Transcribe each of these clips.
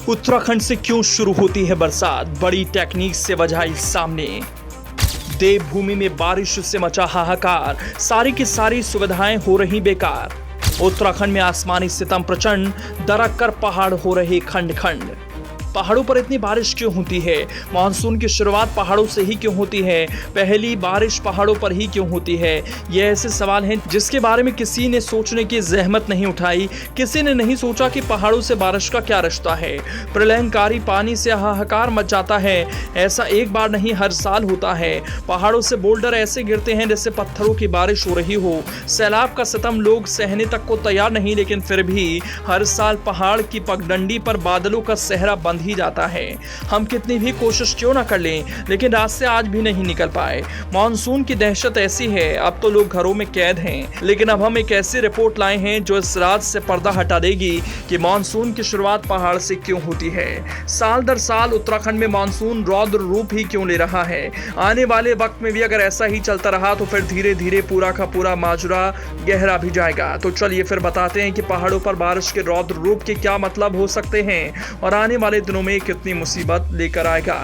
उत्तराखंड से क्यों शुरू होती है बरसात, बड़ी टेक्निक से वजह आई सामने। देवभूमि में बारिश से मचा हाहाकार, सारी की सारी सुविधाएं हो रही बेकार। उत्तराखंड में आसमानी सितम प्रचंड, दरक कर पहाड़ हो रहे खंड खंड। पहाड़ों पर इतनी बारिश क्यों होती है? मानसून की शुरुआत पहाड़ों से ही क्यों होती है? पहली बारिश पहाड़ों पर ही क्यों होती है? ये ऐसे सवाल हैं जिसके बारे में किसी ने सोचने की जहमत नहीं उठाई। किसी ने नहीं सोचा कि पहाड़ों से बारिश का क्या रिश्ता है। प्रलयंकारी पानी से हाहाकार मच जाता है। ऐसा एक बार नहीं, हर साल होता है। पहाड़ों से बोल्डर ऐसे गिरते हैं जैसे पत्थरों की बारिश हो रही हो। सैलाब का सितम लोग सहने तक को तैयार नहीं, लेकिन फिर भी हर साल पहाड़ की पगडंडी पर बादलों का सहरा बंध ही जाता है। हम कितनी भी कोशिश क्यों ना कर लें, लेकिन रास्ते आज भी नहीं निकल पाए। मॉनसून की दहशत ऐसी है, अब तो लोग घरों में कैद हैं, लेकिन अब हम एक ऐसी रिपोर्ट लाए हैं जो इस रात से पर्दा हटा देगी कि मॉनसून की शुरुआत पहाड़ से क्यों होती है। साल दर साल उत्तराखंड में मॉनसून रौद्र रूप ही क्यों ले रहा है। आने वाले वक्त में भी अगर ऐसा ही चलता रहा तो फिर धीरे धीरे पूरा का पूरा माजरा गहरा भी जाएगा। तो चलिए फिर बताते हैं कि पहाड़ों पर बारिश के रौद्र रूप के क्या मतलब हो सकते हैं और आने वाले दिनों में कितनी मुसीबत लेकर आएगा।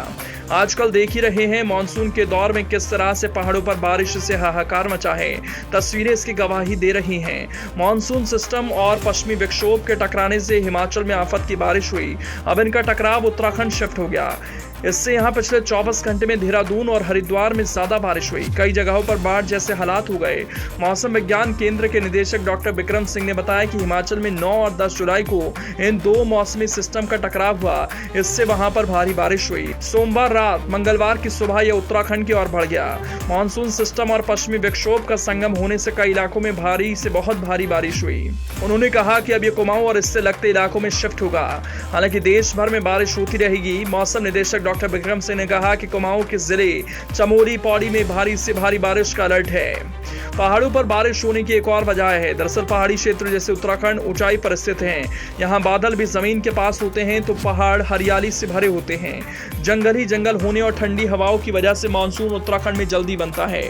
आजकल देख ही रहे हैं मॉनसून के दौर में किस तरह से पहाड़ों पर बारिश से हाहाकार मचा है। तस्वीरें इसकी गवाही दे रही हैं। मॉनसून सिस्टम और पश्चिमी विक्षोभ के टकराने से हिमाचल में आफत की बारिश हुई। अब इनका टकराव उत्तराखंड शिफ्ट हो गया। इससे यहां पिछले 24 घंटे में देहरादून और हरिद्वार में ज्यादा बारिश हुई। कई जगहों पर बाढ़ जैसे हालात हो गए। मौसम विज्ञान केंद्र के निदेशक डॉक्टर विक्रम सिंह ने बताया कि हिमाचल में 9 और 10 जुलाई को इन दो मौसमी सिस्टम का टकराव हुआ। इससे वहां पर भारी बारिश हुई। सोमवार रात मंगलवार की सुबह यह उत्तराखंड की ओर बढ़ गया। मानसून सिस्टम और पश्चिमी विक्षोभ का संगम होने से कई इलाकों में भारी से बहुत भारी बारिश हुई। उन्होंने कहा कि अब ये कुमाऊं और इससे लगते इलाकों में शिफ्ट होगा। हालांकि देश भर में बारिश होती रहेगी। मौसम निदेशक डॉक्टर विक्रम सिंह ने कहा कि कुमाऊं के जिले चमोली, पौड़ी में भारी से भारी बारिश का अलर्ट है। पहाड़ों पर बारिश होने की एक और वजह है। दरअसल पहाड़ी क्षेत्र जैसे उत्तराखंड ऊंचाई पर स्थित हैं। यहाँ बादल भी जमीन के पास होते हैं तो पहाड़ हरियाली से भरे होते हैं। जंगल ही जंगल होने और ठंडी हवाओं की वजह से मानसून उत्तराखंड में जल्दी बनता है।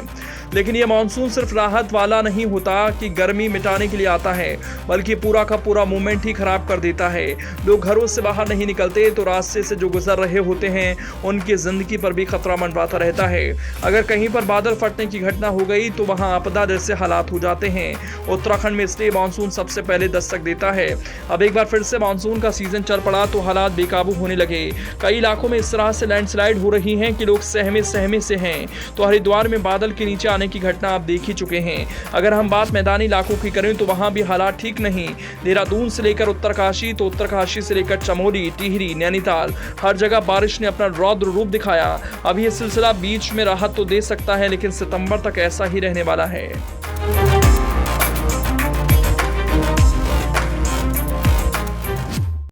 लेकिन यह मानसून सिर्फ राहत वाला नहीं होता कि गर्मी मिटाने के लिए आता है, बल्कि पूरा का पूरा मूवमेंट ही खराब कर देता है। लोग घरों से बाहर नहीं निकलते तो रास्ते से जो गुजर रहे होते हैं उनकी जिंदगी पर भी खतरा मंडराता रहता है। अगर कहीं पर बादल फटने की घटना हो गई तो वहां आपदा जैसे हालात हो जाते हैं। उत्तराखंड में इसलिए मानसून सबसे पहले दस्तक देता है। अब एक बार फिर से मानसून का सीजन चल पड़ा तो हालात बेकाबू होने लगे। कई इलाकों में इस तरह से लैंडस्लाइड हो रही हैं कि लोग सहमे सहमे से हैं। तो हरिद्वार में बादल के नीचे आने की घटना आप देख ही चुके हैं। अगर हम बात मैदानी इलाकों की करें तो वहां भी हालात ठीक नहीं। देहरादून से लेकर उत्तरकाशी तो उत्तरकाशी से लेकर चमोली, टिहरी, नैनीताल, हर जगह बारिश ने अपना रौद्र रूप दिखाया। अब यह सिलसिला बीच में राहत तो दे सकता है, लेकिन सितंबर तक ऐसा ही रहने वाला है।